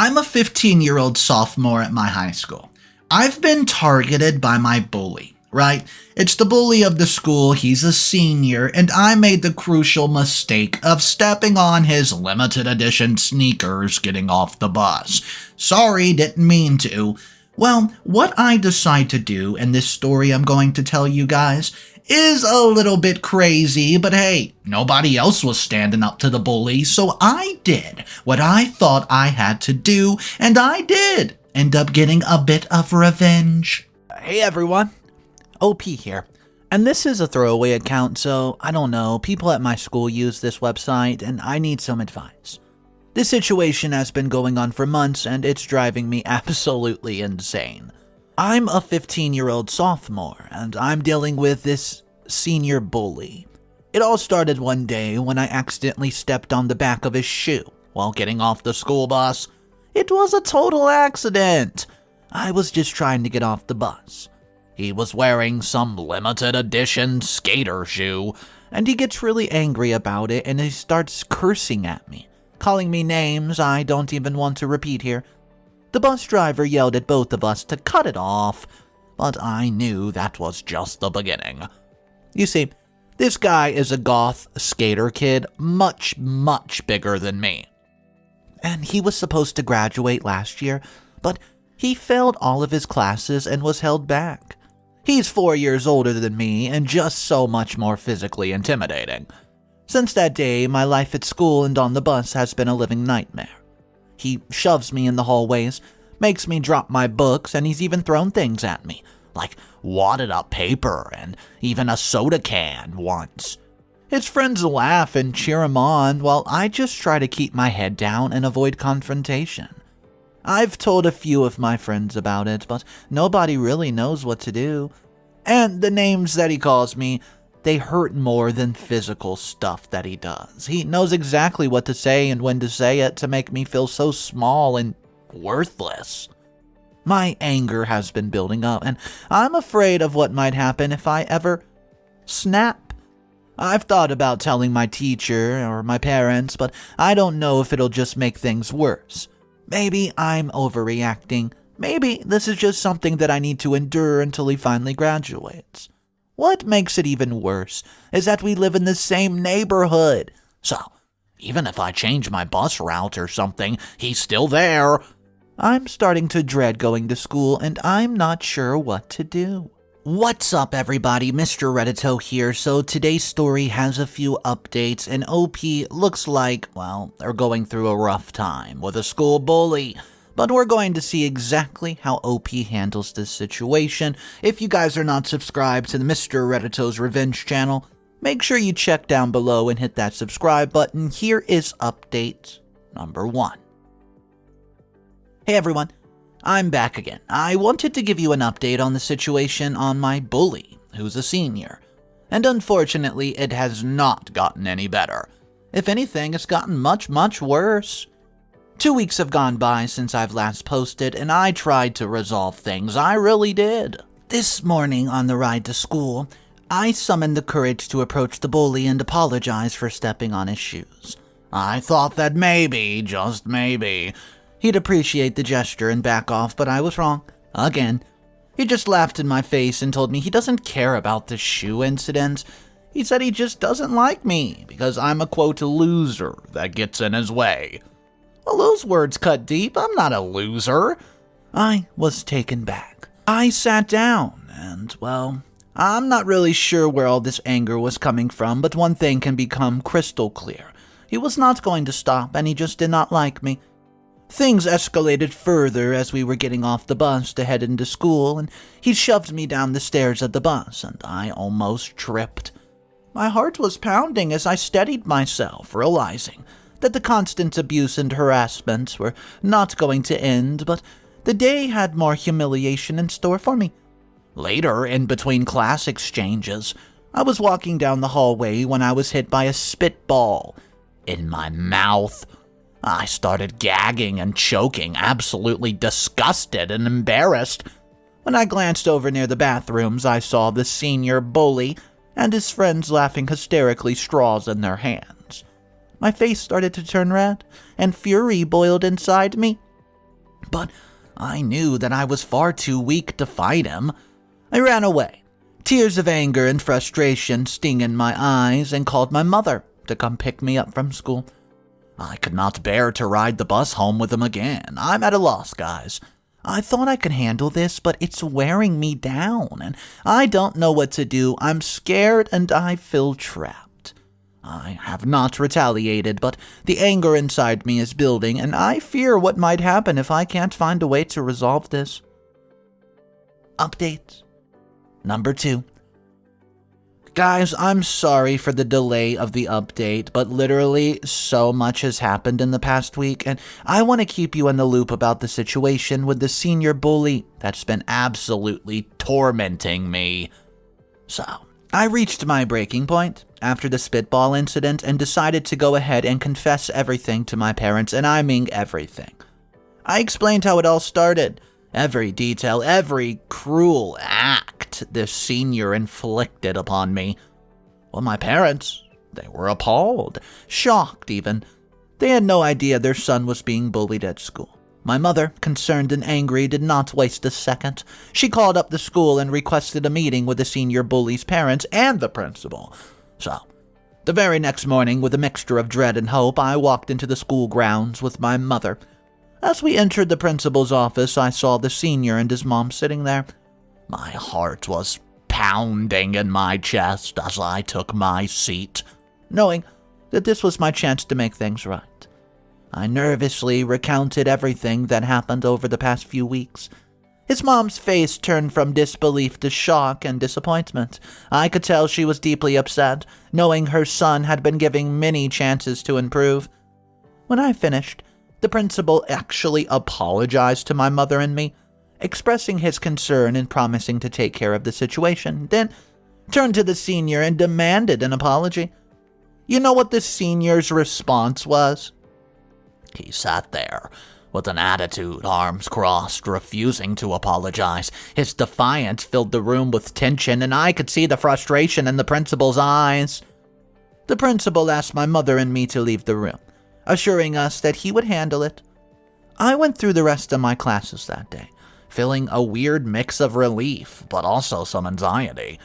I'm a 15-year-old sophomore at my high school. I've been targeted by my bully, right? It's the bully of the school, he's a senior, and I made the crucial mistake of stepping on his limited edition sneakers getting off the bus. Sorry, didn't mean to. Well, what I decide to do in this story I'm going to tell you guys is a little bit crazy, but hey, nobody else was standing up to the bully, so I did what I thought I had to do, and I did end up getting a bit of revenge. Hey everyone, OP here. And this is a throwaway account, so I don't know, people at my school use this website, and I need some advice. This situation has been going on for months, and it's driving me absolutely insane. I'm a 15-year-old sophomore, and I'm dealing with this senior bully. It all started one day when I accidentally stepped on the back of his shoe while getting off the school bus. It was a total accident. I was just trying to get off the bus. He was wearing some limited edition skater shoe, and he gets really angry about it and he starts cursing at me, calling me names I don't even want to repeat here. The bus driver yelled at both of us to cut it off, but I knew that was just the beginning. You see, this guy is a goth skater kid, much bigger than me. And he was supposed to graduate last year, but he failed all of his classes and was held back. He's 4 years older than me and just so much more physically intimidating. Since that day, my life at school and on the bus has been a living nightmare. He shoves me in the hallways, makes me drop my books, and he's even thrown things at me, like wadded up paper and even a soda can once. His friends laugh and cheer him on while I just try to keep my head down and avoid confrontation. I've told a few of my friends about it, but nobody really knows what to do. And the names that he calls me, they hurt more than physical stuff that he does. He knows exactly what to say and when to say it to make me feel so small and worthless. My anger has been building up, and I'm afraid of what might happen if I ever snap. I've thought about telling my teacher or my parents, but I don't know if it'll just make things worse. Maybe I'm overreacting. Maybe this is just something that I need to endure until he finally graduates. What makes it even worse is that we live in the same neighborhood. So, even if I change my bus route or something, he's still there. I'm starting to dread going to school, and I'm not sure what to do. What's up, everybody? Mr. Reddito here. So today's story has a few updates, and OP looks like, well, they're going through a rough time with a school bully. But we're going to see exactly how OP handles this situation. If you guys are not subscribed to the Mr. Reddito's Revenge channel, make sure you check down below and hit that subscribe button. Here is update number 1. Hey everyone, I'm back again. I wanted to give you an update on the situation on my bully, who's a senior. And unfortunately, it has not gotten any better. If anything, it's gotten much worse. 2 weeks have gone by since I've last posted, and I tried to resolve things. I really did. This morning on the ride to school, I summoned the courage to approach the bully and apologize for stepping on his shoes. I thought that maybe, just maybe, he'd appreciate the gesture and back off, but I was wrong. Again. He just laughed in my face and told me he doesn't care about the shoe incident. He said he just doesn't like me because I'm a, quote, loser that gets in his way. Well, those words cut deep. I'm not a loser. I was taken back. I sat down and, well, I'm not really sure where all this anger was coming from, but one thing can become crystal clear. He was not going to stop, and he just did not like me. Things escalated further as we were getting off the bus to head into school, and he shoved me down the stairs of the bus, and I almost tripped. My heart was pounding as I steadied myself, realizing that the constant abuse and harassment were not going to end, but the day had more humiliation in store for me. Later, in between class exchanges, I was walking down the hallway when I was hit by a spitball in my mouth. I started gagging and choking, absolutely disgusted and embarrassed. When I glanced over near the bathrooms, I saw the senior bully and his friends laughing hysterically, straws in their hands. My face started to turn red, and fury boiled inside me. but I knew that I was far too weak to fight him. I ran away, tears of anger and frustration sting in my eyes, and called my mother to come pick me up from school. I could not bear to ride the bus home with him again. I'm at a loss, guys. I thought I could handle this, but it's wearing me down, and I don't know what to do. I'm scared and I feel trapped. I have not retaliated, but the anger inside me is building, and I fear what might happen if I can't find a way to resolve this. Update number 2. Guys, I'm sorry for the delay of the update, but literally so much has happened in the past week, and I want to keep you in the loop about the situation with the senior bully that's been absolutely tormenting me. So, I reached my breaking point after the spitball incident and decided to go ahead and confess everything to my parents, and I mean everything. I explained how it all started. Every detail, every cruel act this senior inflicted upon me. Well, my parents, they were appalled, shocked even. They had no idea their son was being bullied at school. My mother, concerned and angry, did not waste a second. She called up the school and requested a meeting with the senior bully's parents and the principal. So, the very next morning, with a mixture of dread and hope, I walked into the school grounds with my mother. As we entered the principal's office, I saw the senior and his mom sitting there. My heart was pounding in my chest as I took my seat, knowing that this was my chance to make things right. I nervously recounted everything that happened over the past few weeks. His mom's face turned from disbelief to shock and disappointment. I could tell she was deeply upset, knowing her son had been given many chances to improve. When I finished, the principal actually apologized to my mother and me, expressing his concern and promising to take care of the situation, then turned to the senior and demanded an apology. You know what the senior's response was? He sat there with an attitude, arms crossed, refusing to apologize. His defiance filled the room with tension, and I could see the frustration in the principal's eyes. The principal asked my mother and me to leave the room, assuring us that he would handle it. I went through the rest of my classes that day, feeling a weird mix of relief, but also some anxiety.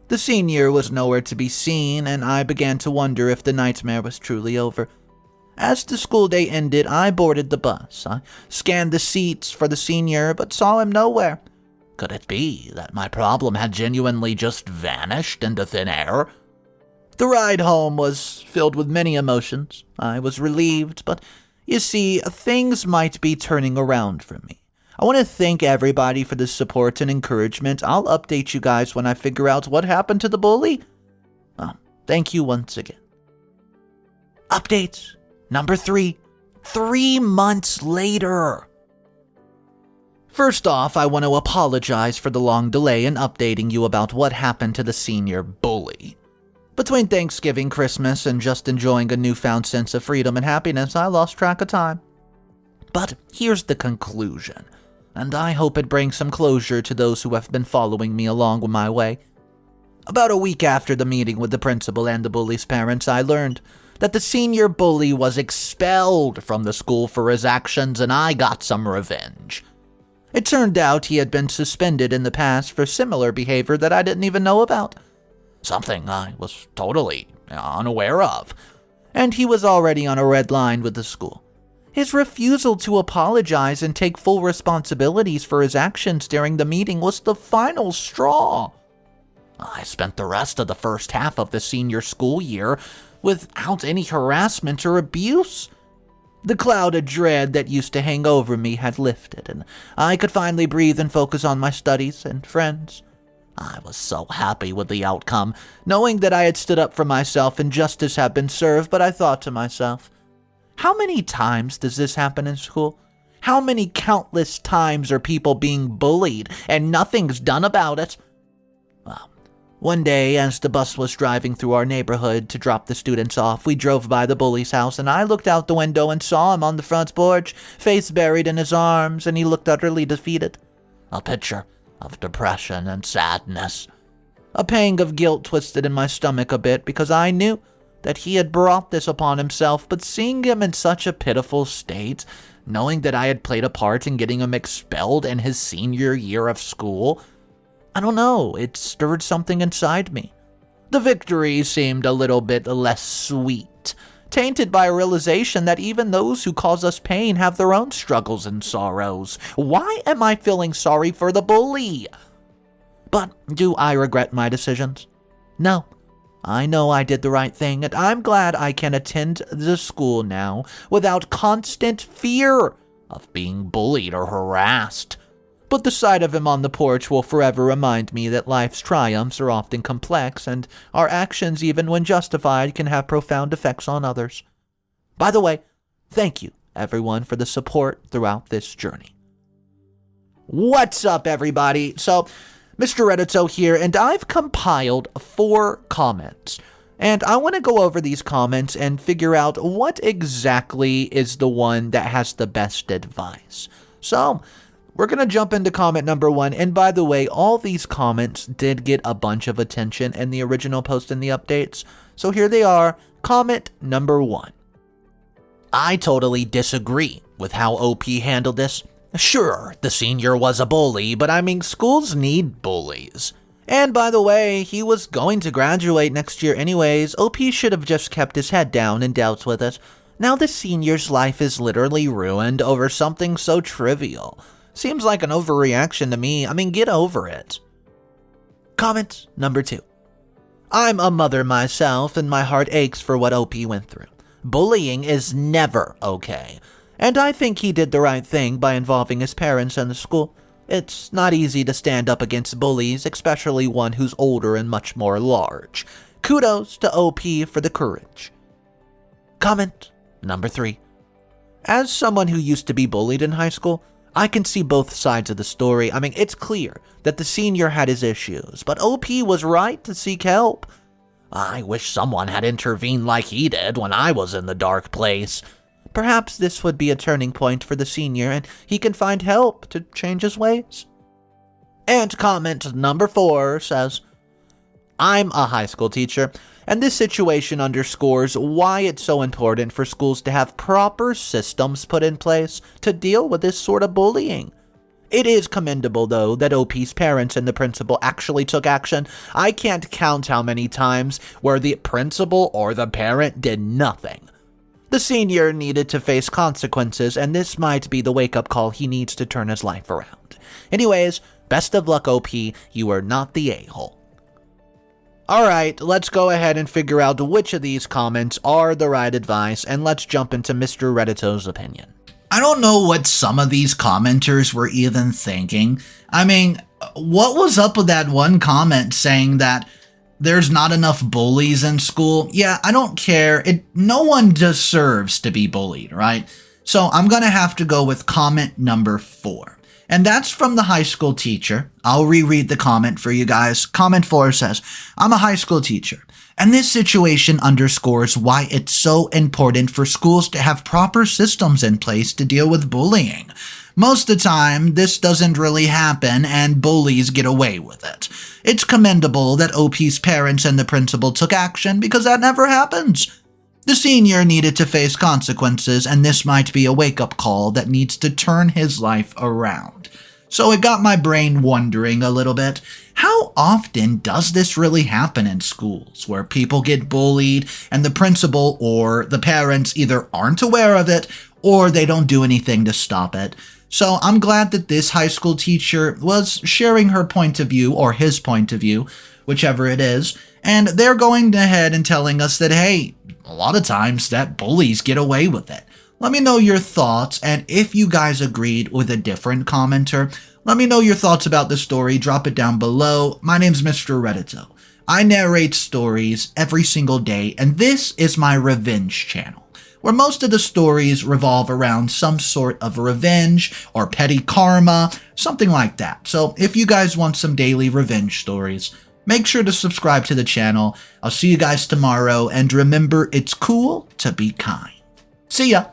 The senior was nowhere to be seen, and I began to wonder if the nightmare was truly over. As the school day ended, I boarded the bus. I scanned the seats for the senior, but saw him nowhere. Could it be that my problem had genuinely just vanished into thin air? The ride home was filled with many emotions. I was relieved, but you see, things might be turning around for me. I want to thank everybody for the support and encouragement. I'll update you guys when I figure out what happened to the bully. Thank you once again. Update number 3. 3 months later. First off, I want to apologize for the long delay in updating you about what happened to the senior bully. Between Thanksgiving, Christmas, and just enjoying a newfound sense of freedom and happiness, I lost track of time. But here's the conclusion, and I hope it brings some closure to those who have been following me along my way. About a week after the meeting with the principal and the bully's parents, I learned that the senior bully was expelled from the school for his actions, and I got some revenge. It turned out he had been suspended in the past for similar behavior that I didn't even know about. Something I was totally unaware of. And he was already on a red line with the school. His refusal to apologize and take full responsibilities for his actions during the meeting was the final straw. I spent the rest of the first half of the senior school year without any harassment or abuse. The cloud of dread that used to hang over me had lifted, and I could finally breathe and focus on my studies and friends. I was so happy with the outcome, knowing that I had stood up for myself and justice had been served, but I thought to myself, how many times does this happen in school? How many countless times are people being bullied and nothing's done about it? Well, one day, as the bus was driving through our neighborhood to drop the students off, we drove by the bully's house, and I looked out the window and saw him on the front porch, face buried in his arms, and he looked utterly defeated. A picture of depression and sadness. A pang of guilt twisted in my stomach a bit because I knew that he had brought this upon himself, but seeing him in such a pitiful state knowing that I had played a part in getting him expelled in his senior year of school. I don't know, it stirred something inside me. The victory seemed a little bit less sweet, tainted by a realization that even those who cause us pain have their own struggles and sorrows. Why am I feeling sorry for the bully? But do I regret my decisions? No. I know I did the right thing, and I'm glad I can attend the school now without constant fear of being bullied or harassed. But the sight of him on the porch will forever remind me that life's triumphs are often complex, and our actions, even when justified, can have profound effects on others. By the way, thank you, everyone, for the support throughout this journey. What's up, everybody? So, Mr. Reddito here, and I've compiled 4 comments. And I want to go over these comments and figure out what exactly is the one that has the best advice. So, we're going to jump into comment number 1. And by the way, all these comments did get a bunch of attention in the original post and the updates. So here they are. Comment number 1. I totally disagree with how OP handled this. Sure, the senior was a bully, but I mean, schools need bullies. And by the way, he was going to graduate next year anyways. OP should have just kept his head down and dealt with it. Now the senior's life is literally ruined over something so trivial. Seems like an overreaction to me. I mean, get over it. Comment number 2. I'm a mother myself, and my heart aches for what OP went through. Bullying is never okay. And I think he did the right thing by involving his parents and the school. It's not easy to stand up against bullies, especially one who's older and much more large. Kudos to OP for the courage. Comment number 3. As someone who used to be bullied in high school, I can see both sides of the story. I mean, it's clear that the senior had his issues, but OP was right to seek help. I wish someone had intervened like he did when I was in the dark place. Perhaps this would be a turning point for the senior, and he can find help to change his ways. And comment number 4 says, I'm a high school teacher, and this situation underscores why it's so important for schools to have proper systems put in place to deal with this sort of bullying. It is commendable, though, that OP's parents and the principal actually took action. I can't count how many times where the principal or the parent did nothing. The senior needed to face consequences, and this might be the wake-up call he needs to turn his life around. Anyways, best of luck, OP. You are not the a-hole. Alright, let's go ahead and figure out which of these comments are the right advice, and let's jump into Mr. Reddito's opinion. I don't know what some of these commenters were even thinking. I mean, what was up with that one comment saying that there's not enough bullies in school? Yeah, I don't care. No one deserves to be bullied, right? So I'm going to have to go with comment number 4. And that's from the high school teacher. I'll reread the comment for you guys. Comment 4 says, I'm a high school teacher, and this situation underscores why it's so important for schools to have proper systems in place to deal with bullying. Most of the time, this doesn't really happen, and bullies get away with it. It's commendable that OP's parents and the principal took action because that never happens. The senior needed to face consequences, and this might be a wake-up call that needs to turn his life around. So it got my brain wondering a little bit, how often does this really happen in schools, where people get bullied and the principal or the parents either aren't aware of it or they don't do anything to stop it? So I'm glad that this high school teacher was sharing her point of view, or his point of view, whichever it is, and they're going ahead and telling us that, hey, a lot of times that bullies get away with it. Let me know your thoughts, and if you guys agreed with a different commenter, let me know your thoughts about the story. Drop it down below. My name's Mr. Reddito. I narrate stories every single day, and this is my revenge channel, where most of the stories revolve around some sort of revenge or petty karma, something like that. So if you guys want some daily revenge stories, make sure to subscribe to the channel. I'll see you guys tomorrow, and remember, it's cool to be kind. See ya!